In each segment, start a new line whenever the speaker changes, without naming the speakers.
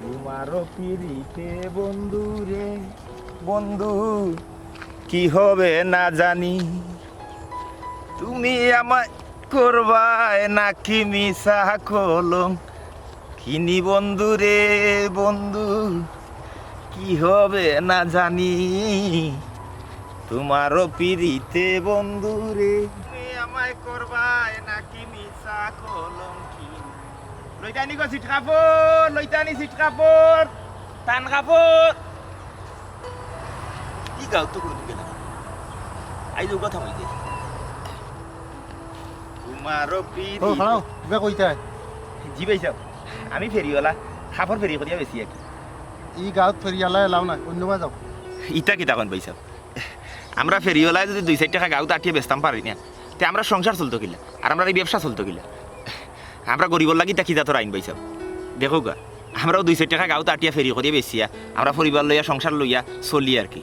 তোমারও পিড়িতে বন্ধু রে বন্ধু, কি হবে না জানি। তুমি আমায় করবায় নাকি মিশা কলম, কিনি বন্ধু রে বন্ধু, কি হবে না জানি। তোমারও পিড়িতে বন্ধু রে, তুমি আমায় করবায় নাকি মিশা কলম। লইতানি গো সিট কাপড়, লইতানি সিট কাপড়, টান কাপড়। কি গাও তো করে দিবে না, আইলো কথা হইছে। তোমারও পিড়ি
ও খাও বে কইতা
জি ভাই সাহেব, আমি ফেরিওয়ালা, খাবার ফেরি করিয়া বেশি আর কি।
ই গাঁত ফেরিয়ালা এলাও না অন্যবা যাও।
ইটা কি তখন ভাই সাহেব, আমরা ফেরিওয়ালায় যদি 2-4 টাকা গাঁত আটিয়ে বেচতাম পারি না, তে আমরা সংসার চলতো কিলা, আর আমরা এই ব্যবসা চলতো কিলা। আমরা গরিবর লাগি তা খিদা তোর আইন পাইছাও। দেখো গা, আমরাও 2-4 টাকা গাঁত আটিয়া ফেরি করিয়া বেচিয়া আমরা পরিবার লইয়া সংসার লইয়া চলি আর কি।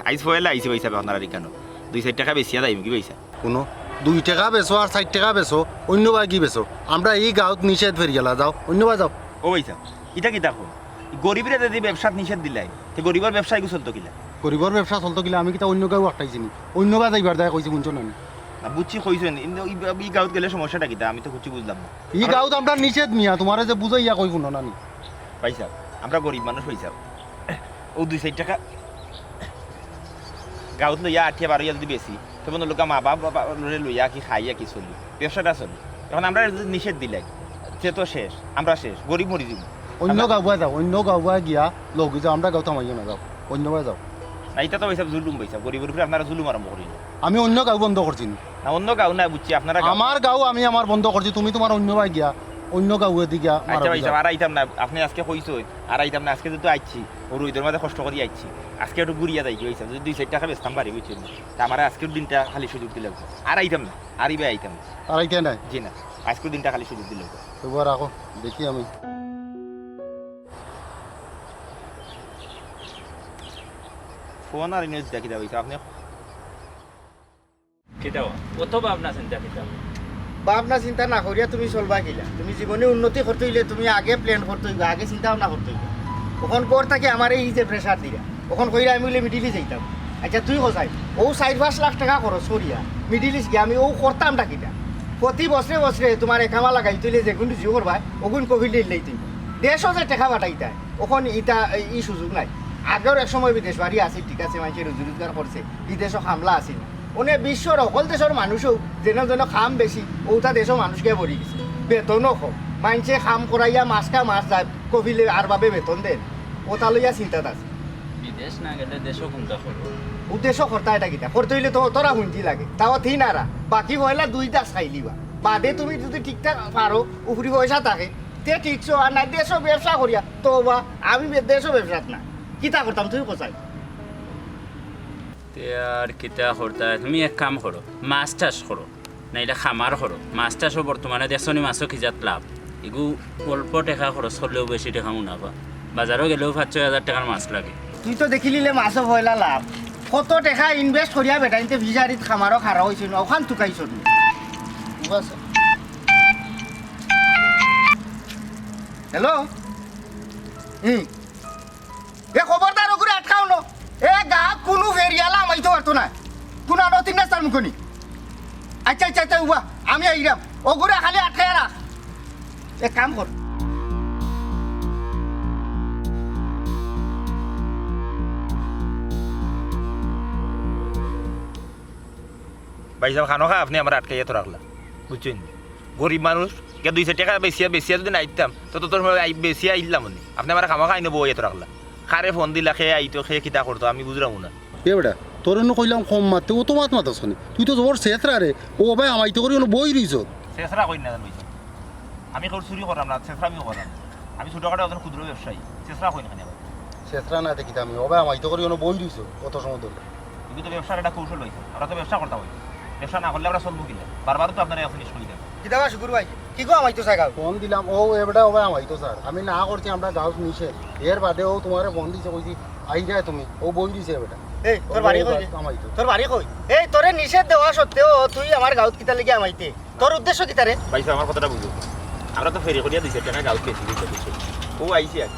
আইস পয়লা আইসে পাইছা আপনার কেন 2-4 টাকা বেচিয়া যাইম কি পাইছা।
কোনো 2 টাকা বেচো আর 4 টাকা বেচো অন্যবা কি বেচো, আমরা এই গাঁত নিষেধ ফেরিয়ালা যাও অন্যবা যাও।
ও ভাইছা, ইটা কি দেখো, গরিবের যদি ব্যবসাত নিষেধ দিলাই, তো গরিবের ব্যবসা এগুলো চলতো কিলা।
গরিবর ব্যবসা চলতো কিলা, আমি কিতা অন্য গাঁও আটটাইছি নি, অন্যবা যাইবার দেখা কইছি শুনছো না।
না বুঝছি কইছেন, ই গাঁত গেলে সমস্যাটা কিতা আমি তো কিছু বুঝলাম না।
ই গাঁত আমরা নিষেধ মিয়া, তোমারে যে বুঝাইয়া কই শুনো না নি।
পাইছা, আমরা গরিব মানুষ পাইছা, ও 2-4 টাকা গাঁত লইয়া আঠিয়া বারোয়া যদি বেশি, তখন লোক মা বাবা লইয়া কি খাইয়া কি চলি, ব্যবসাটা চলি। এখন আমরা যদি নিষেধ দিলাই, সে তো শেষ, আমরা শেষ, গরিব মরি যাব।
অন্য গাঁওয়া যাও, অন্য গাঁওয়া গিয়া লগে যাও, আমরা গাঁও থামাইও না যাও অন্যবা যাও।
না এটা তো পয়সা জুলুম পাইছা, গরিবের উপরে আপনারা জুলুম আরম্ভ করি
আমি অন্য গাঁও বন্ধ করছি নি।
না, অন্য গাঁও না বুঝছি আপনারা
আমার গাঁও আমি আমার বন্ধ করছি, তুমি তোমার অন্যবা গিয়া অন্য গাঁওয়ে দি গিয়া
আচ্ছা ভাই আর আইতাম না, আপনি আজকে কইছো আর আইতাম না। আজকে যেহেতু আইছি ও রোহিতের মাঝে কষ্ট করি আইছি, আজকে একটু ঘুরিয়া যাই কি হয়েছে, যদি 2-4 টাকা বেচতাম পারি বুঝছেন, তা আমার আজকের দিনটা খালি সুযোগ দিলে আর আইতাম না, আর ইবে আইতাম না।
আর আইতে নাই
জি না, আজকের দিনটা খালি সুযোগ দিলে।
এবার রাখো দেখি আমি।
ফোন আর নিউজ দেখি যাবে আপনি
কিতাও কত ভাবনা চিন্তা কিতাও
ভাবনা চিন্তা না করিয়া তুমি চলবা গিলা। তুমি জীবনে উন্নতি করতে হইলে তুমি আগে প্ল্যান করতে হইবে, আগে চিন্তা ভাবনা করতে হইবে। ওখান পর থাকি আমার এই যে প্রেশার দিয়া ওখান কইরা আমি বলে মিডিলে যাইতাম। আচ্ছা তুই কোথায় ও 4-5 লাখ টাকা খরচ করিয়া মিডিল ইস্ট গিয়ে আমি ও করতাম ডাকিটা প্রতি বছরে বছরে তোমার একামা লাগাই তুইলে যে কোনো জিও করবা ওগুন কোভিড দিলেই তুই দেশও যে টাকা বাটাইতায় ওখান ইটা ই সুযোগ নাই। আগেও এক সময় বিদেশ বাড়ি আছে, ঠিক আছে, মানুষের রুজি রোজগার করছে, বিদেশও হামলা আছে না। ওনে বিশ্বর অকল দেশের মানুষও যেন যেন খাম বেশি ওটা দেশের মানুষকে ভরি গেছে, বেতনও কম। মানুষে খাম করাইয়া মাসকা মাস যায় কভিলে আর ভাবে বেতন দেন, ওটা লইয়া চিন্তাত আছে।
বিদেশ না গেলে দেশও কোনটা করবো
উদ্দেশ্য কর্তা এটা কিটা করতে হইলে তো তোরা হুঁজি লাগে, তাও থি নারা বাকি হইলা 2টা চাইলিবা বাদে তুমি যদি ঠিকঠাক পারো উপরি পয়সা থাকে তে ঠিকছো, আর না দেশও ব্যবসা করিয়া তো বা আমি দেশও ব্যবসাত না কিতা করতাম তুই কোথায়।
তে আর কিতা করতা, তুমি এক কাম করো, মাছ চাষ করো, নাইলে খামার করো। মাছ চাষও বর্তমানে দেখছনি মাছও খিজাত লাভ, এগু অল্প টাকা খরচ করলেও বেশি টাকা মুনাফা। বাজারও গেলেও 5-6 হাজার টাকার মাছ লাগে।
তুই তো দেখিলিলে মাছও হইলা লাভ, কত টাকা ইনভেস্ট করিয়া বেটাইতে ভিজারিত খামারও খারা হয়েছিল ওখান টুকাইছ তুমি। হ্যালো এ খবরদার ওগুলো আটকাও ন, এ গা কোনো ফেরিয়ালা আমাইতে পারতো না, কোনো আরো 3 মুখনি। আচ্ছা আচ্ছা আচ্ছা উবা আমি আইরাম, ওগুলো খালি আটকায় রাখ। এক কাম কর
ভাই সাহেব খানো খা, আপনি আমার আটকাইয়া তো রাখলা বুঝছেন। গরিব মানুষ কে 2-4 টাকা বেশিয়া যদি নাইতাম তো তোর বেশি আইলাম আপনি আমার খামা খাই নেবো এত রাখলা। খারে ফোন দিলা খেয়ে আইতো, খেয়ে কিতা করতো আমি বুঝলাম না।
এ বেটা তোর কইলাম কম মারতে ও তো মাত মাতাছনি, তুই তো জোর শেষরা রে ও ভাই আমাইতে করি বই রইছ।
চেষ্টা করি না জানো আমি কেউ চুরি করাম না, চেষ্টা আমিও করাম। আমি ছোটখাটো একজন ক্ষুদ্র ব্যবসায়ী, চেষ্টা করি না।
শেষরা না দেখি আমি ও ভাই আমাইতে করি বই রইছ কত সময় ধরে।
কিন্তু তো ব্যবসার একটা কৌশল হয়েছে, আমরা তো ব্যবসা করতে হয়, ব্যবসা না করলে আমরা চলবো কিনা, বারবার তো আপনারা এখন শুনি দেন।
কিতা বা শুকুর ভাই কি গো আমাইতো চাই গাও
ফোন দিলাম ও এবারে ও ভাই আমাইতো স্যার আমি না করছি আমরা গাঁও নিষেধ, এর বাদে ও তোমার ফোন দিছে কইছি আই যায় তুমি ও বই দিছে বেটা।
এই তোর বাড়ি কই
আমাইতো
তোর বাড়ি কই? এই তোরে নিষেধ দেওয়া সত্ত্বেও তুই আমার গাঁত কিতা লেগে আমাইতে, তোর উদ্দেশ্য কিতা রে?
ভাই সাহেব আমার কথাটা বুঝো, আমরা তো ফেরি করিয়া 2-4 টাকা গাঁত বেশি দিতে দিচ্ছি। ও আইসি আর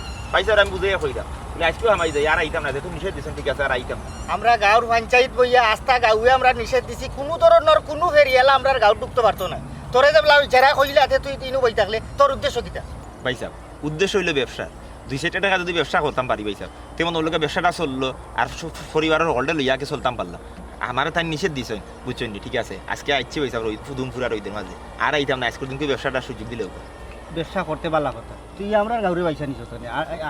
স্যার আমি বুঝাইয়া কইলাম বলে আজকেও আমাই যাই আর আইতাম না যেহেতু নিষেধ দিয়েছেন ঠিক আছে আর আইতাম না।
আমরা গাঁৱৰ পঞ্চায়েত বইয়া আস্থা গাঁৱে আমরা নিষেধ দিছি কোনো ধরনের কোনো ফেরিয়ালা আমরা গাঁৱত ঢুকতে পারতো না তোরে যে বলা যারা কইলে হাতে তুই তিনও বই থাকলে তোর উদ্দেশ্য কিটা
ভাই সাহেব উদ্দেশ্য হইলো ব্যবসা 200 টাকা যদি ব্যবসা করতাম পারি ভাই সাহেব তেমন ওর লোকে ব্যবসাটা চললো আর পরিবারের হলটা লইয়াকে চলতাম পারলাম আমার তাই নিষেধ দিছেন বুঝছেন নি ঠিক আছে আজকে আইছি ভাই সাহেব ফুদুমপুরা রইদের মাঝে আর আইতাম না আজকের দিনকে ব্যবসাটা সুযোগ দিলেও
ব্যবসা করতে পারলা কথা তুই আমরা গাঁৱৰে বাইসা নিছ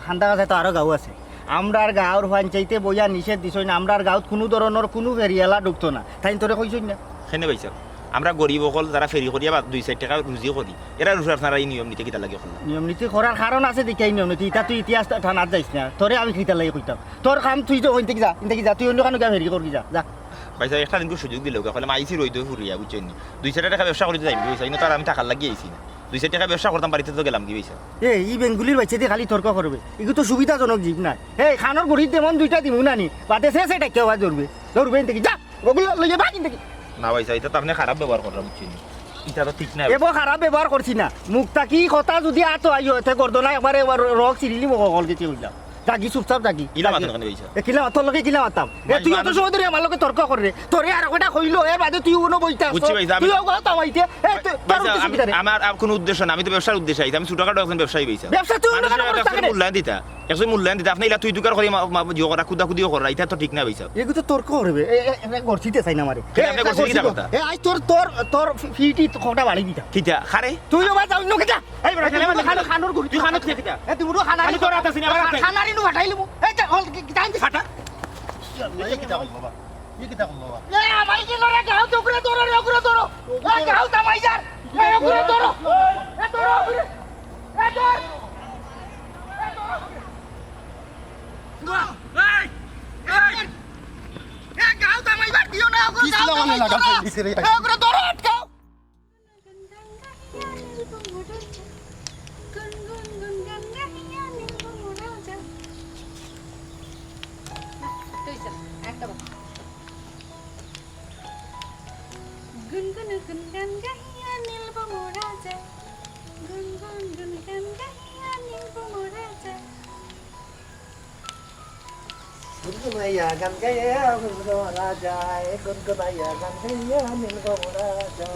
খান্দা কাছে তো আরো গাঁও আছে আমরার গাঁৱৰ পঞ্চায়েতে বইয়া নিষেধ দিছ না আমরার গাঁৱত কোনো ধরনের কোনো ফেরিয়ালা ঢুকতো না তাই তোরে কইছই না
সেনে ভাই সাহেব আমরা গরিব অকল যারা ফেরি করিয়া বা 2-4 টাকা রুজি করি এরা রুজি আপনারা এই নিয়ম নীতি কিতা লাগে করলাম
নিয়ম নীতি করার কারণ আছে দেখাই নিয়ম নীতি ইটা তুই ইতিহাস থানাত যাইস না তোরে আমি খিতা লাগি কইতাম তোর কাম তুই তো হইতে যা ইনতে যা তুই অন্য কানো গা ফেরি করবি যা যা
ভাই সাহেব একটা দিনকে সুযোগ দিলেও কলে আইসি রইতে ফুরিয়া বুঝছেন নি 200 টাকা ব্যবসা করতে যাইবি ভাই সাহেব তার আমি টাকা লাগিয়ে আইছি না 200 টাকা ব্যবসা করতাম বাড়িতে তো গেলাম কি ভাই সাহেব
এই বেঙ্গুলির বাচ্চা দিয়ে খালি তর্ক করবে এগুলো তো সুবিধাজনক জীব না এই খানোর গড়ির তেমন দুইটা দিমু নানি বাদে শেষ এটা কেউ ধরবে ধরবে ইনতে যা ওগুলো লইয়ে ভাগ ইনতে
না ভাই সাহেব এটা তো আপনি খারাপ ব্যবহার করলাম বুঝছেন নি এটা তো ঠিক না
এবার খারাপ ব্যবহার করছি না মুখটা কি কথা যদি আতো আইও এতে করতো না একবারে রক চিরিলি মোক অকল গেছে হইলাম জাগি চুপচাপ জাগি
ইলা মাথা কেন ভাই সাহেব
কিলা তোর লগে কিলা মাতাম তুই অত সময় ধরে আমার লগে তর্ক করে তোরে আর কটা কইলো এর বাদে তুই উনো বইতা
বুঝছি ভাই, আমি-
তুই ওগুলো তামাইতে
ভাই সাহেব, আমার আর কোনো উদ্দেশ্য না আমি তো ব্যবসার উদ্দেশ্যে আইছি আমি ছোটখাটো একজন ব্যবসায়ী ভাই সাহেব
ব্যবসা তুই অন্য কারো
মানুষের
করতে
একটা
থাকে
মূল্যায়ন দিতা একজন মূল্যায়ন দিতা আপনি ইলা তুই দুকার করে জিও করা খুদা খুদিও করা এটা তো ঠিক না ভাই সাহেব
এগুলো তো তর্ক করবে গড়ছিতে চাই না মারে
আপনি গড়ছি কিটা কথা?
আই তোর তোর তোর ফিটি খোটা বাড়ি দিতা
কিটা খারে
তুই ওবা যাও ইনো কিটা এই বড় খানোর গুড়ি
তুই খানোর খেয়ে কিটা?
এই তুমি খানারি
আমি তোর হাতে আছি না, আমার হাতে।
খানারি নু ফাটাইলু এই হল কিটা ফাটা
কিতা কইব বাবা ই কিতা কইব বাবা
এ আমাই কি লরে গাও তো করে ধরো রে ধরো এ গাও তামাই যার এ করে ধরো এ ধরো এ ধর এ গাও তামাই বার দিও না ওগুলো
কিসলা মানে লাগা দিছে রে
ওগুলো ধরো আটকাও
Gungunaya gan gaya gungunaya যায় gungunaya gan gaya নীলবমরাজা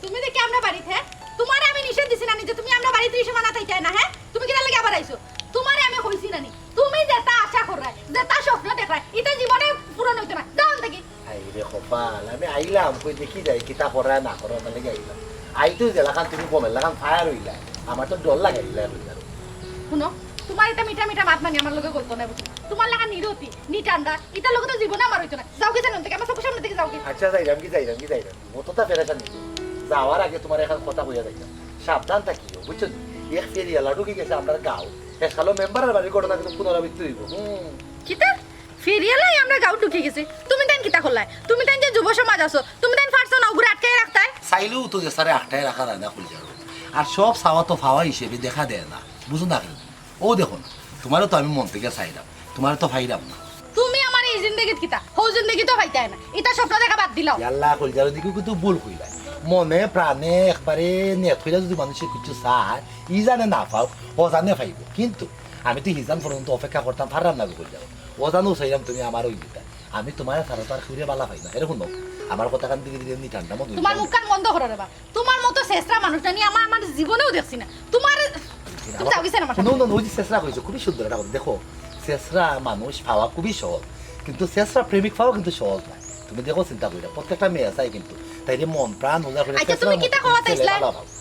তুমি দেখি আমরা বাড়িতে হ্যাঁ তোমারে আমি নিষেধ দিছি না যে তুমি আমরা বাড়িতে এসে মানা থাইতে না হ্যাঁ তুমি কিনা লাগে আবার আইছো তোমারে আমি কইছি না তুমি যেটা আশা করাই যেটা স্বপ্ন দেখাই এটা জীবনে পূরণ হইতো না দাও দেখি
আই রে কপাল আমি আইলাম কই দেখি যাই কিতা করা না করা তাহলে আইলাম আইতো জেলাখান তুমি কমেল লাগান ফায়ার হইলা আমার তো ডর লাগাইলা হইলা
শুনো তোমার এটা মিঠা মিঠা মাত মানি আমার লগে গল্প নাই বুঝছো তোমার লাগা নিরতি নি ঠান্ডা এটা লগে তো জীবনে আমার হইতো না যাও কি জানো থেকে আমার চোখের সামনে থেকে যাও কি
আচ্ছা যাইলাম কি যাইলাম মতটা ফেরাটা নি যাওয়ার আগে তোমার এখন কথা কইয়া যাইলাম সাবধান থাকিও বুঝছো এক ফেরিয়া লাডু কি গেছে আমরা গাও এখালো মেম্বারের বাড়ি ঘটনা কিন্তু পুনরাবৃত্তি হইব
কিতা ফেরিয়ালাই আমরা গাঁও ঢুকে গেছি তুমি তাই কিতা করলাই তুমি তাই যে যুব সমাজ আছো তুমি তাই ফারছো না ঘুরে আটকাই রাখতাই
চাইলেও তো যে সারে আটটায় রাখা যায় না খুলে যাবে আর সব চাওয়া তো ফাওয়া হিসেবে দেখা দেয় না বুঝো না কেন ও দেখো না তোমারও তো আমি মন থেকে চাইলাম তোমারও তো ফাইলাম না
তুমি আমার এই জিন্দগিত কিতা হৌ জিন্দগি তো পাইতাই না এটা স্বপ্ন দেখা বাদ দিলাও
আল্লাহ খুলে যাবে দিকে কিন্তু ভুল কইলা মনে প্রাণে একবারে নেট হইলে যদি মানুষের কিছু চায় ই জানে না পাও ও জানে পাইব কিন্তু আমি তো হিজান পর্যন্ত অপেক্ষা করতাম ফারাম না করে যাও ও জানো চাইলাম তুমি আমার ওই দিতা আমি তোমার সারা তার খুঁড়ে বালা পাই না এরকম ন আমার কথা কান দিকে দিকে নিঠান্ডা মতো
তোমার মুখ কান বন্ধ করো রে বা তোমার মতো শেষরা মানুষটা নিয়ে আমার আমার জীবনেও দেখছি না তোমার তুমি যাও গেছে না আমার
নো নো ওই যে চেষ্টা করেছো খুবই সুন্দর একটা কথা দেখো চেষ্টা মানুষ পাওয়া খুবই সহজ কিন্তু চেষ্টা প্রেমিক পাওয়া কিন্তু সহজ নয় তুমি দেখো চিন্তা করি প্রত্যেকটা মেয়ে চাই কিন্তু তাই যে মন প্রাণ উজাড় করে
আচ্ছা তুমি কিতা খাওয়া তাইছলা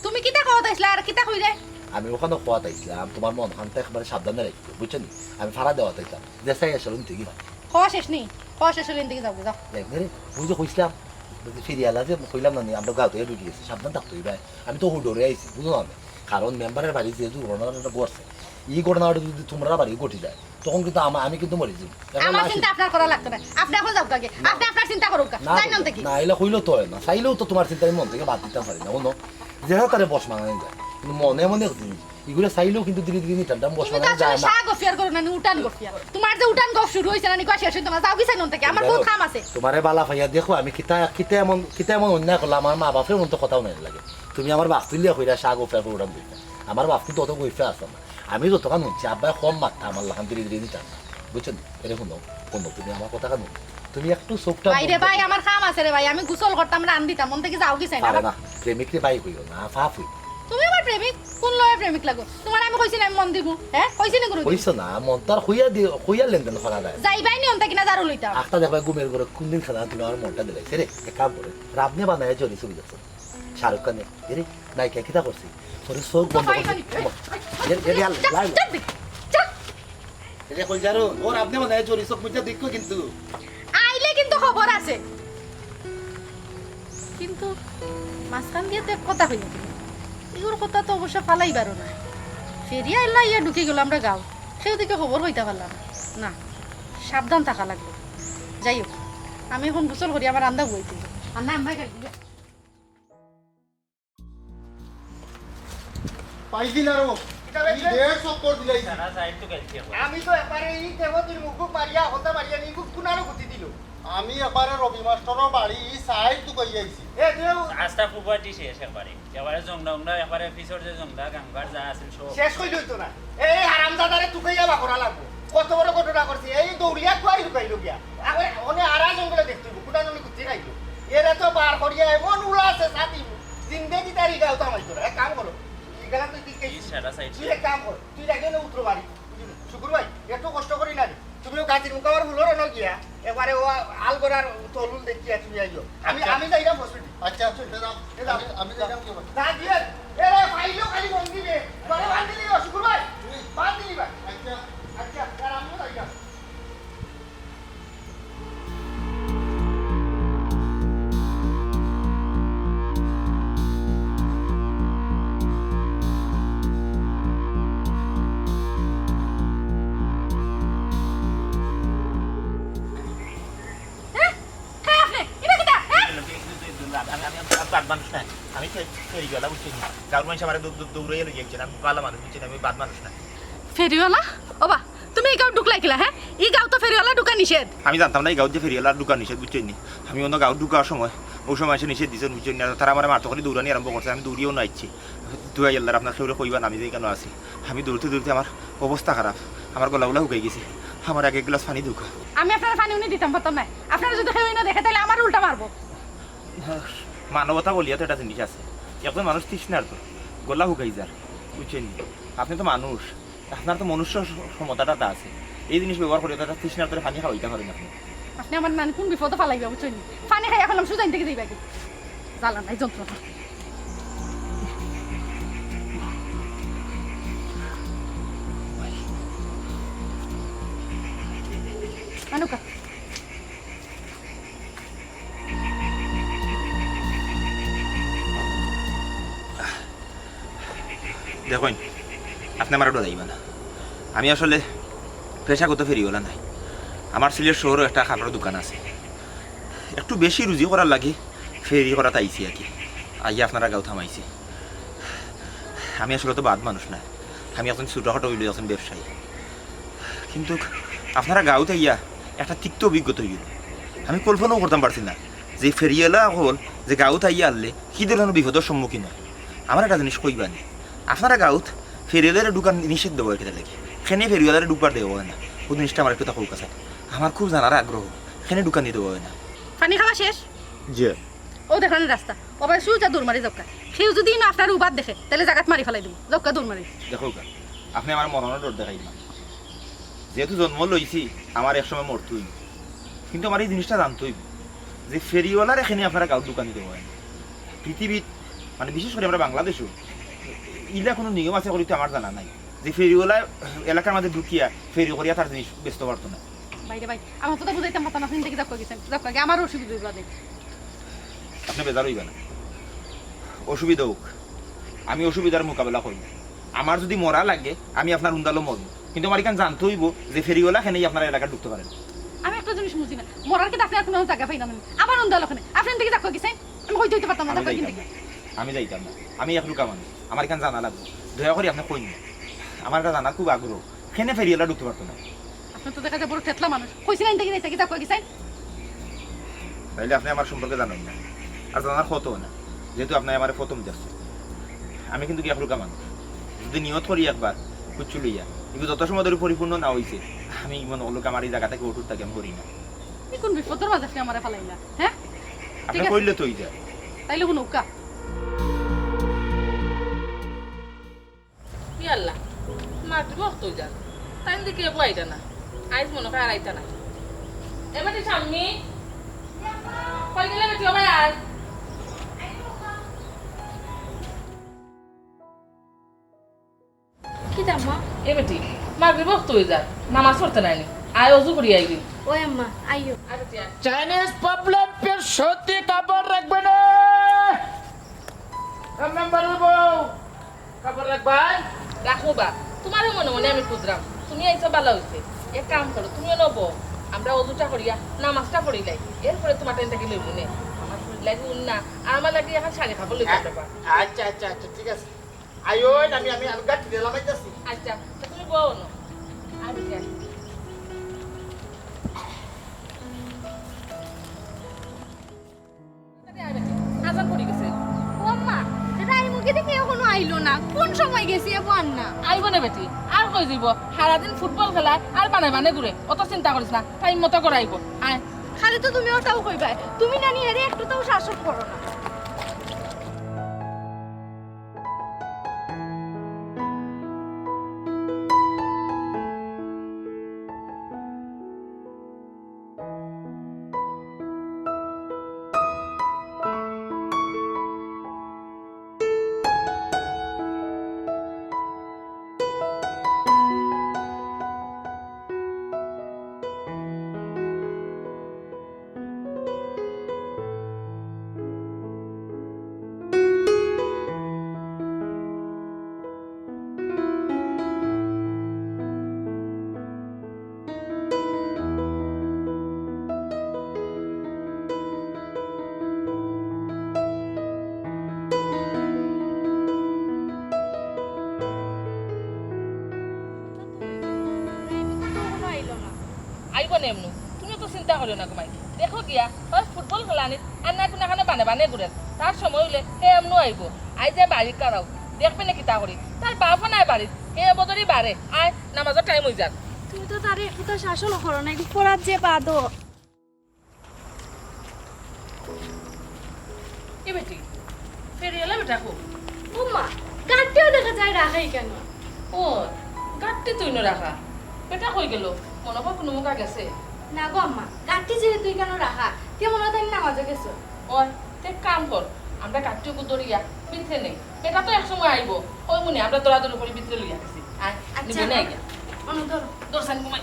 তুমি কিতা খাওয়া তাইছলা আর কিতা কই রে
আমি ওখানে খোয়া তাইছিলাম তোমার মন খানটা একবারে সাবধানে রাখতো বুঝছো নি আমি ভাড়া দেওয়া তাইতাম যে চাই আসলে ঠিকই ভাই
খাওয়া শেষ নেই খাওয়া শেষ হলে দিকে যাও যাও
একবারে ওই যে কইছিলাম ফিরিয়ালা যে কইলাম না আমরা গাঁও থেকে ঢুকে গেছি সাবধান থাকতো ভাই আমি তো হুডরে আইছি বুঝো না আমি কারণ মেম্বারের বাড়ি যেহেতু ঘটনাটা ঘটছে এই ঘটনাটা যদি তোমরা বাড়ি ঘটে যায় তখন কিন্তু আমি কিন্তু মরে যাবো
আমার চিন্তা আপনার করা লাগতো না আপনি এখন যাও আগে আপনি আপনার চিন্তা করুক যাই নাম থেকে
না এলে কইলেও তো হয় না চাইলেও তো তোমার চিন্তা আমি মন থেকে বাদ দিতে পারি না অন্য যেটা তারে বস মানানো যায় কিন্তু মনে মনে জিনিস এগুলো চাইলেও কিন্তু ধীরে ধীরে নিতাম বস
তুমি তো
মানানো যায়
আসলে
না
শাক গফিয়ার করো না উঠান গফিয়ার তোমার যে উঠান গফ শুরু হইছে না নি কয় শেষ হইতো না যাও কি চাই নাম থেকে আমার বহুত কাম আছে
তোমারে বালা ভাইয়া দেখো আমি কিতা এমন অন্যায় করলাম আমার মা বাপের মতো কথাও নাই লাগে তুমি আমার বাপ তুলিয়া কইরা শাক ওফের প্রোগ্রাম দিতে আমার বাপ কিন্তু অত গইফে আসো না আমি যতক্ষণ হচ্ছে আব্বাই কম মারতা আমার লাগান ধীরে ধীরে দিতাম না বুঝছেন এরে শুনো শুনো তুমি আমার কথা কেন তুমি একটু চোখটা
ভাই রে ভাই আমার কাম আছে রে ভাই আমি গোসল করতাম রান দিতাম মন থেকে যাও কি চাই না
পারে না প্রেমিকরে বাই হইও না ফাফ হই
তুমি আমার প্রেমিক কোন লয় প্রেমিক লাগো তোমার আমি কইছি না আমি মন দিব হ্যাঁ কইছি না গুরু
হইছ না মন তার হইয়া লেনদেন করা যায়
যাইবাই নি অন্তা কিনা জারু লইতাম
আখটা দেখবা ঘুমের ঘরে কোনদিন খেলা তুমি আমার মনটা দিলাইছে রে এক কাম করে রাবনে বানায় চলি ছবি দেখছো শাহরুখ খানের এরে নায়িকা কিতা করছি তোরে চোখ বন্ধ এটা কই যারো ওর আপনি বানায় চলি চোখ মুজা দেখো কিন্তু
আইলে কিন্তু খবর আছে কিন্তু মাঝখান দিয়ে তো এক কথা হইল এগুলোর কথা তো অবশ্য ফালাইবারও না ফেরিয়া এলা ইয়া ঢুকে গেল আমরা গাও সেও দিকে খবর হইতে পারলাম না সাবধান থাকা লাগবে যাই হোক আমি এখন গোসল করি আমার রান্না বইতে রান্না আমি
পাইছি না রো এই দেড় চক্কর দিলাই
সারা সাইড তো গেলছি
আমি তো এবারে এই দেব তুই মুখ মারিয়া হতা মারিয়া নি কুনারো গুতি দিল
আমি এবারে রবি মাস্টারের বাড়ি সাইড তো কই আইছি
এ তুই
আস্তা পুবাটি শেষ একবারে এবারে জংডা উংডা একবারে পিছর যে জংডা গাঙ্গার যা আছে সব
শেষ কই লইতো না এই হারামজাদারে তুকাইয়া বাকরা লাগবো কত বড় ঘটনা করছি এই দৌড়িয়া কুয়াই ঢুকাইলো গিয়া আরে ওনে আরা জঙ্গলে দেখতে কুনানো গুতি খাইলো এরা তো বার করিয়া এমন উড়াছে সাথী জিন্দেগি তারি গাও তো আমাই তোরা এক কাম করো গেলাম তুই ঠিক
এই সারা সাইড
তুই এক কাম কর তুই রাখে না উত্তর বাড়ি শুকুর ভাই একটু কষ্ট করি না তুমিও গাছের মুখাবার হুলোর ন গিয়া এবারে ও আলগোড়ার তলুল দেখিয়া তুমি আইও আমি যাইলাম হসপিটাল
আচ্ছা আমি যাইলাম কি
না দিয়ে এরে ফাইলো খালি বন্ধ দিবে ঘরে বান্ধি দিও শুকুর ভাই বান্ধ দিবি ভাই
আচ্ছা
আচ্ছা আর আমিও যাইলাম
হ্যাঁ খাই আপনি এটা কিটা হ্যাঁ
আমি ফেরিওয়ালা বুঝছি গাঁর মানুষ আমার দৌড়ে এলো গিয়েছেন আমি ভালো মানুষ বুঝছেন আমি বাদ মানুষ না
ফেরিওয়ালা ওবা তুমি এই গাঁও ঢুকলাই কিলা হ্যাঁ এই গাঁও তো ফেরিওয়ালা ঢুকা নিষেধ
আমি জানতাম না এই গাঁত যে ফেরিওয়ালার দোকান নিষেধ বুঝছেন নি আমি অন্য গাঁত ঢুকার সময় ওই সময় এসে নিষেধ দিচ্ছেন বুঝছেন না তারা আমার মারতো করে দৌড়ানি আরম্ভ করছে আমি দৌড়িয়েও নাইছি দুয়াই আল্লাহর আপনার শরীরে কইবা আমি যে কেন আছি আমি দৌড়তে দৌড়তে আমার অবস্থা খারাপ আমার গলাগুলা হুকাই গেছে আমার এক গ্লাস পানি ঢুকা
আমি আপনার পানি উনি দিতাম পারতাম না আপনারা যদি কেউ না দেখে তাহলে আমার উল্টা মারবো
মানবতা বলিয়া তো একটা জিনিস আছে একজন মানুষ তৃষ্ণার তো গলা হুকাই যার বুঝছেন নি আপনি তো মানুষ আপনার তো মনুষ্য ক্ষমতাটা আছে এই জিনিস ব্যবহার করে তারা তৃষ্ণার করে পানি খাওয়াইতে পারেন আপনি
আপনি আমার নানি কোন বিপদে ফালাইবে বুঝছেন পানি খাই এখন আমি সুজাইন থেকে দিই বাকি জ্বালা নাই যন্ত্রণা মানুকা
দেখুন আপনি আমার ওটা যাইবা না আমি আসলে পেশাগত ফেরিওয়ালা নাই আমার সিলেট শহরও একটা খাবারের দোকান আছে একটু বেশি রুজি করার লাগে ফেরি করা তাইছি আর কি আইয়া আপনারা গাঁও থামাইছি আমি আসলে তো বাদ মানুষ না আমি এখন ছোটোখাটো হইল এখন ব্যবসায়ী কিন্তু আপনারা গাঁওতে ইয়া একটা তিক্ত অভিজ্ঞতা হইল আমি কল্পনাও করতাম পারছি না যে ফেরিওয়ালা হল যে গাঁওতে আইয়া আনলে কী ধরনের বিপদের সম্মুখীন হয় আমার একটা জিনিস কইবানি আপনারা গাঁত ফেরিওয়ালারে ঢুকার নিষেধ দেবো এখানে লাগে সেনে ফেরিওয়ালারে ঢুকবার দেওয়া হয় না ওই জিনিসটা আমার একটু তাকে কাছে আমার খুব জানার আগ্রহ সেনে ঢুকান দিতে হয় না
পানি খাওয়া শেষ
জি
ও দেখানোর রাস্তা ওবার সুজা দৌড় মারি জবকা সেও যদি না আপনার উবাদ দেখে তাহলে জায়গাত মারি ফেলাই দিব জবকা দৌড় মারি
দেখো গা আপনি আমার মরণের ডর দেখাই না যেহেতু জন্ম লইছি আমার একসময় মরতই কিন্তু আমার এই জিনিসটা জানতই যে ফেরিওয়ালার এখানে আপনারা গাঁত দোকান দিতে হয় না পৃথিবীর মানে বিশেষ করে আমরা বাংলাদেশও ইলা কোনো নিয়ম আছে বলে তো আমার জানা নাই যে ফেরিওয়ালা এলাকার মধ্যে ঢুকিয়া ফেরি করিয়া তার জিনিস ব্যস্ত পারতো না
বাইরে ভাই আমার তো বুঝাইতাম পারতাম আপনি থেকে জবকা গেছেন জবকা আমার অসুবিধা হইবা দেখ
আপনি বেজার হইবে না অসুবিধা হোক আমি অসুবিধার মোকাবেলা করব আমার যদি মরা লাগে আমি আপনার উন্দালো মরব কিন্তু আমার এখানে জানতে হইব যে ফেরিওয়ালা এখানেই আপনার এলাকা ঢুকতে পারেন
আমি একটা জিনিস বুঝি না মরার কি আপনি আর কোনো জায়গা পাই না আমার অন্দাল ওখানে আপনি থেকে জবকা গেছেন আমি হইতে পারতাম না জবকা কিনতে
আমি যাইতাম না আমি এক লুকা মানুষ আমার এখানে জানা লাগবে দয়া করে আপনি কইন আমার এটা জানার খুব আগ্রহ এখানে ফেরিওয়ালা ঢুকতে পারতো না
আপনি তো দেখা যায় বড় থেতলা মানুষ কইছি না থেকে যাইতে কি জবকা গেছেন
তাইলে আপনি আমার সম্পর্কে জানেন না আর জানার কত না যেহেতু আপনি আমার প্রথম দেখছেন আমি কিন্তু কি এক লুকা মানুষ যদি নিয়ত করি একবার বুঝছো লইয়া কিন্তু যত সময় ধরে পরিপূর্ণ না হয়েছে আমি মনে হলো আমার এই জায়গা থেকে ওঠুর তাকে আমি করি না
তুমি কোন বিপদের মাঝে আপনি আমারে ফালাইলা হ্যাঁ
আপনি
ঠিক আছে।
কইলে তো যা
তাইলে কোনো উকা
কি আল্লাহ মাটি বক্ত যান তাই দিকে বইটা না আইজ মনে হয় আর আইতা না এবারে সামনে কই গেলে বেটি ভাই আর
কি দাম্মা
এ বেটি মাগরি বক্ত যান নামাজ পড়তে নাইনি আয় অজু করি আইবি
ওই আম্মা আইও
আর বেটি আয়।
চাইনিজ প্রবলেম पे সত্যি কাপড় রাখবে না মেম্বার বউ কাপড় রাখবাই
রাখো বা তোমারও মনে মনে আমি খুঁজলাম তুমি আইসা ভালো হয়েছে এক কাম করো তুমিও নবো আমরা অজুটা করিয়া নামাজটা পড়িলাই এরপরে তোমার টাইম থেকে লইব নে আমার শরীর লাগে না আর আমার লাগে এখন শাড়ি খাবো লইতে পারবা
আচ্ছা আচ্ছা আচ্ছা ঠিক আছে আইও আমি আমি আমি গাড়ি দিলাম আইতাছি
আচ্ছা তা তুমি বউ না আর বেটি আয়। আয় বেটি, আজান পড়ে গেছে
ও আম্মা রাই মুখে দেখে এখনো আইলো না কোন সময় গেছি এবার না
আইব না বেটি আর কই যাব সারাদিন ফুটবল খেলায় আর বানায় ঘুরে অত চিন্তা করিস না টাইম মতো করে আইব আয়
খালি তো তুমি ওটাও কইবা তুমি নানি হেরে একটু তাও শাসন করো না
আইব না এমনি তুমি তো চিন্তা করিও না ঘুমাই দেখো গিয়া হয় ফুটবল খেলা আনিত আর না কোনাখানে বানে ঘুরে তার সময় হইলে সে এমনও আইব আই যে বাড়ি কারাও দেখবে না কিতা করি তার বাপও নাই বাড়িত সে বদরি বাড়ে আয় নামাজের টাইম হয়ে যাক
তুমি তো তারে একটু তো শাসন করো না একটু পড়ার যে পাদো
এ বেটি ফেরি এলে বেটা খুব
উম্মা গাড়িও দেখা যায় রাখাই কেন
ও গাঁটটি তুই না রাখা বেটা কই গেল মনে হয় কোনো মুখা গেছে
না গো আম্মা গাড়ি যেহেতু কেন রাখা কেমন হয় নামাজে গেছো
ওই তে কাম কর আমরা কাটটি দরিয়া বিথে নেই বেটা তো একসময় আইব ওই মনে আমরা দৌড়াদৌড়ি করে ভিতরে লইয়া গেছি আয় নিবে না গিয়া
অনু ধরো
দর্শন ঘুমাই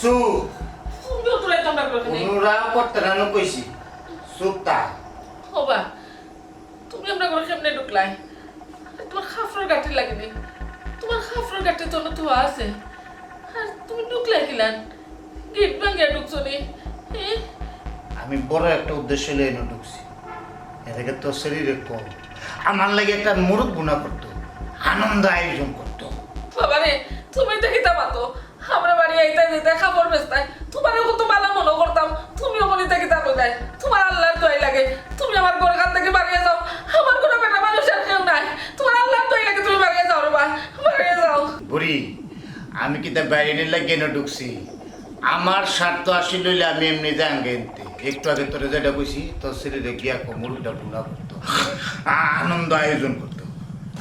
চুপ
তুমিও তো রাইতাম না করে নেই
অনুরাগ করতে রানো কইছি চুপ তা
হবা তুমি আমরা ঘরে কেমনে ঢুকলাই তোমার খাফরার গাঠি লাগেনি তোমার খাফরার গাঠি তো না তো আছে আর তুমি ঢুকলাই কিলান গেট ভাঙিয়া ঢুকছো নি
আমি বড় একটা উদ্দেশ্য লয়ে এনে ঢুকছি এটাকে তোর শরীরে কম আমার লাগে একটা মুরুখ বুনা করতো আনন্দ আয়োজন করতো
বাবা রে তুমি তো কিতা পাতো আমরা বাড়ি আইতা যেতে খাবার বেচতাই তোমারও কত ভালো মনে করতাম তুমিও বলিতে কিতা কইলাই তোমার আল্লাহর দোয়াই লাগে তুমি আমার ঘর কাছ থেকে বাড়িয়ে যাও আমার কোনো বেটা মানুষের কেউ নাই তোমার আল্লাহর দোয়াই লাগে তুমি বাড়িয়ে যাও রে বা বাড়িয়ে যাও
বুড়ি
আমি কিতা বাইরে লাগিয়ে না ঢুকছি আমার স্বার্থ আসিল হইলে আমি এমনি যাই আনতে একটু আগে তোরে যেটা কইছি তোর ছেলেরে গিয়া কোমরটা গুণা করতো আনন্দ আয়োজন করতো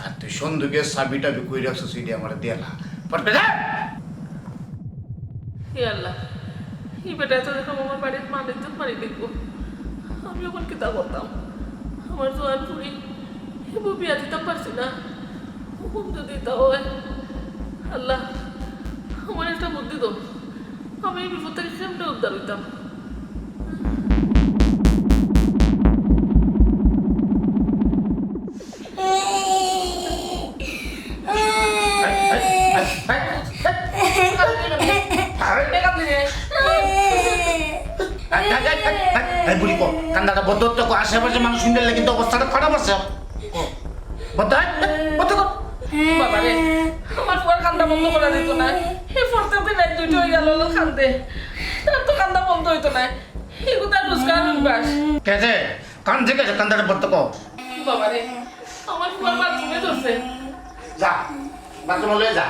আর তুই সন্ধুকে চাবি টাবি কই রাখছো সেটি আমার দেলা পারবে না
হে আল্লাহ এই বেটা তো দেখো আমার বাড়ির মানুষজন মারি দেখবো আমি ওখান কিতা করতাম আমার জোয়ান পুরি এবার বিয়া দিতাম পারছি না ওখান যদি তা হয় আল্লাহ আমার একটা বুদ্ধি দাও আমি এই বিপদ থেকে কেমনে উদ্ধার হইতাম
বুড়ি কো কান্দাটা বদ্ধ তো আশেপাশে মানুষ শুনলে কিন্তু অবস্থাটা খারাপ আছে বদ্ধ বদ্ধ কর
বাবা রে আমার ফুয়ার কান্দা বন্ধ করা যেত না এই প্রত্যেক দিন এক দুইটা হয়ে গেল কান্দে তার তো কান্দা বন্ধ হইতো না এগুলো তার রোজগার অভ্যাস
কেছে কান থেকে কান্দাটা বদ্ধ কর
বাবা রে আমার ফুয়ার বাথরুমে ধরছে
যা বাথরুমে লয়ে যা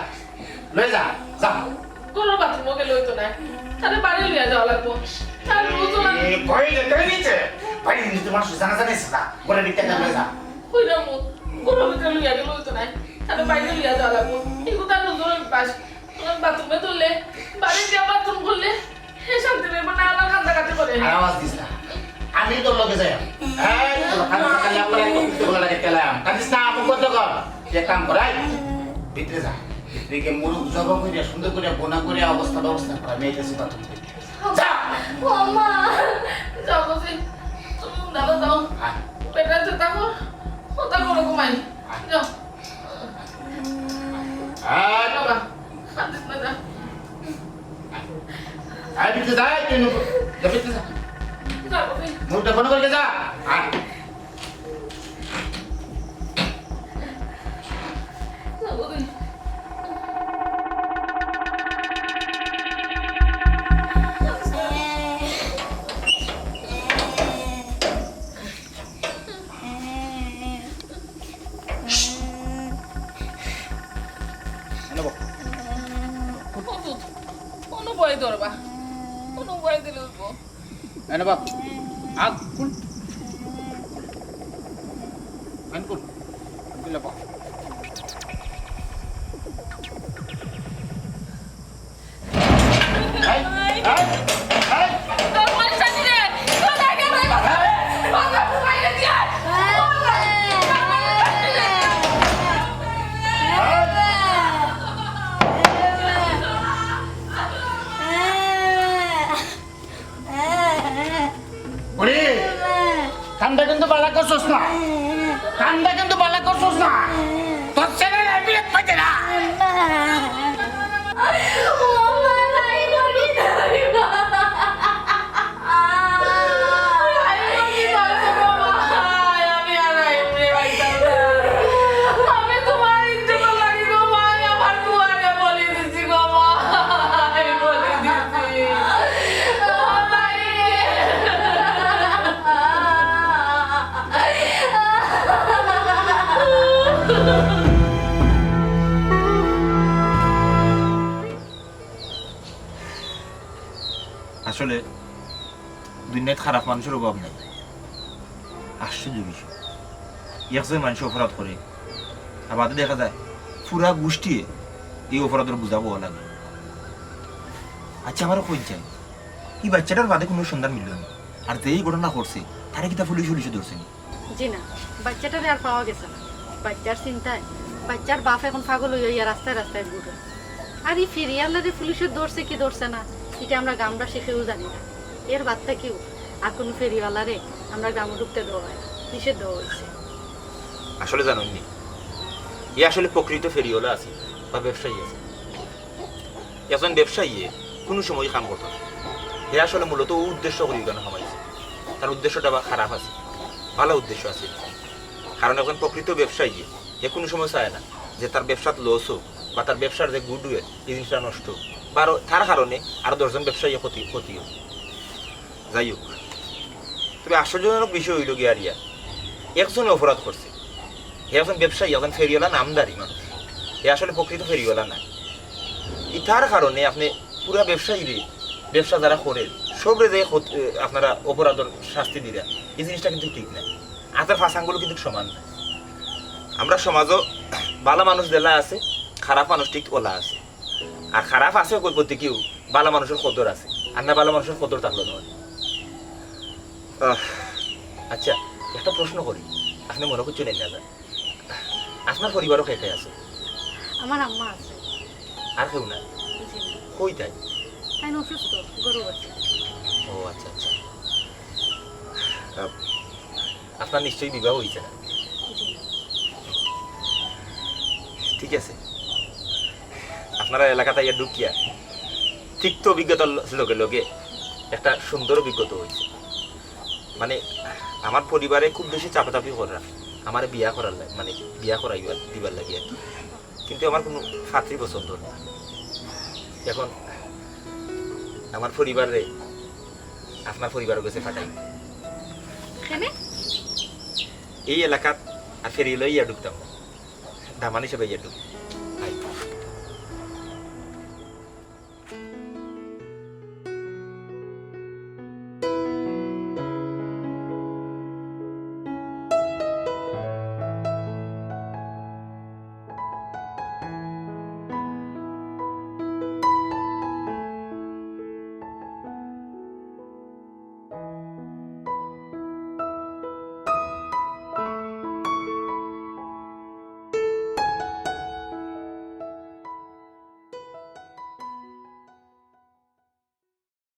যা
কোনো বাথরুমও গেলে হইতো না তাহলে বাড়ি লিয়া যাওয়া লাগবো তার রোজ
ভয় লেগে নিচে বাড়ি নিচে মানুষ জানা জানিস না বলে দিতে গেলে যা
হইরা মু কোনো ভিতরে লিয়া গেলে হইতো না তাহলে বাইরে লিয়া যাওয়া লাগবো এগুলো তার রোজ অভ্যাস বাথরুমে ধরলে বাড়ি দিয়ে বাথরুম করলে শান্তি নেব না আমার কান্দা কাটে করে
আওয়াজ দিস না আমি তোর লগে যাই এই তোর কান্দা কালে আমরা একটু কিছু বলা লাগে তেলাম কাঁদিস না আপু কত কর যে কাম করাই ভিতরে যা ভিতরে মুরুখ জবা কইরা সুন্দর করে বোনা করে অবস্থা করা আমি এসেছি বাথরুম থেকে যা
ওমা
যাও বসে তুমি দাদা যাও পেটাতে থাকো ওটা কোনো ঘুমাই যাও বাবা কাঁদিস না যা
আয় ভিতরে যা তুই ভিতরে যা
যাও বসে
মুখটা বন্ধ করে যা আয়
যাও বসে কোনো ভয় ধরবা কোনো ভয় দিলে উঠবো
এনে বাপ আগ কুল আন কুল দিলে বাপ এই এই এই
তোর মনে শান্তি রে তোর আগে নাই বাবা বাবা বাইরে দিয়া
ওরে কান্দা কিন্তু বালা করছস না কান্দা কিন্তু বালা করছস না তোর ছেলে বিরাট পাইতে না
ওমা নাই করি না
আমি আর এমনি বাইতাম না আমি তোমার ইজ্জত লাগি গো ভাই আমার বুয়ারে বলি দিছি গো ভাই বলি দিছি
আসলে দুনিয়ায় খারাপ মানুষের অভাব নাই আশ্চর্য বিষয় একজন মানুষ অপরাধ করে আবার দেখা যায় পুরা গোষ্ঠী এই অপরাধের বুঝাবো লাগে আচ্ছা আমারও কই চাই এই বাচ্চাটার বাদে কোনো সন্ধান মিলল না আর যেই ঘটনা করছে তারা কি তা পুলিশ ধরছে না
জি না বাচ্চাটারে আর পাওয়া গেছে না বাচ্চার চিন্তায় বাচ্চার বাপ এখন পাগল হইয়া রাস্তায় রাস্তায় ঘুরে আর এই ফেরিয়ালারে পুলিশে ধরছে কি ধরছে না এটা আমরা গ্রামটা শিখেও জানি না এর বার্তা কেউ আর কোনো ফেরিওয়ালারে আমরা গ্রামে ঢুকতে দেওয়া হয় না নিষেধ দেওয়া হয়েছে
আসলে জানেননি এ আসলে প্রকৃত ফেরিওয়ালা আছে বা ব্যবসায়ী আছে একজন ব্যবসায়ী কোনো সময় কাম করতো না এ আসলে মূলত উদ্দেশ্য করি কেন কামাইছে তার উদ্দেশ্যটা বা খারাপ আছে ভালো উদ্দেশ্য আছে কারণ এখন প্রকৃত ব্যবসায়ী এ কোনো সময় চায় না যে তার ব্যবসাত লস হোক বা তার ব্যবসার যে গুডউইল এই জিনিসটা নষ্ট হোক বা তার কারণে আরো 10 জন ব্যবসায়ী ক্ষতি হোক যাই হোক তবে আশ্চর্যজনক বিষয় হইল গিয়ারিয়া একজনে অপরাধ করছে হে একজন ব্যবসায়ী একজন ফেরিওয়ালা নামদারি মানুষ এ আসলে প্রকৃত ফেরিওয়ালা না এই ইতার কারণে আপনি পুরা ব্যবসায়ীরে ব্যবসা যারা করেন সবরে যে আপনারা অপরাধের শাস্তি দিলেন এই জিনিসটা কিন্তু ঠিক না হাতের ফাঁসাঙ্গুলো কিন্তু সমান না আমরা সমাজও ভালো মানুষ দেলা আছে খারাপ মানুষ ঠিক ওলা আছে আর খারাপ আছে কই করতে কেউ ভালো মানুষের কদর আছে আর না ভালো মানুষের কদর থাকলো নয় আচ্ছা একটা প্রশ্ন করি আপনি মনে করছেন না যা আপনার পরিবারও কে কে আছে
আমার আম্মা আছে
আর কেউ না কই তাই
তাই অসুস্থ গরু আছে
ও আচ্ছা আচ্ছা আপনার নিশ্চয়ই বিবাহ হয়েছে না ঠিক আছে আপনারা এলাকাতে ইয়া ঢুকিয়া তিক্ত অভিজ্ঞতার লগে লগে একটা সুন্দর অভিজ্ঞতা হয়েছে মানে আমার পরিবারে খুব বেশি চাপাচাপি করা আমার বিয়া করার মানে বিয়া করাইবার দিবার লাগে আর কি কিন্তু আমার কোনো ছাত্রী পছন্দ না এখন আমার পরিবারে আপনার পরিবারের কাছে ফাটাই
কেন
এই এলাকাত আর ফেরি লইয়া ঢুকতাম দামান হিসেবে ইয়া ঢুক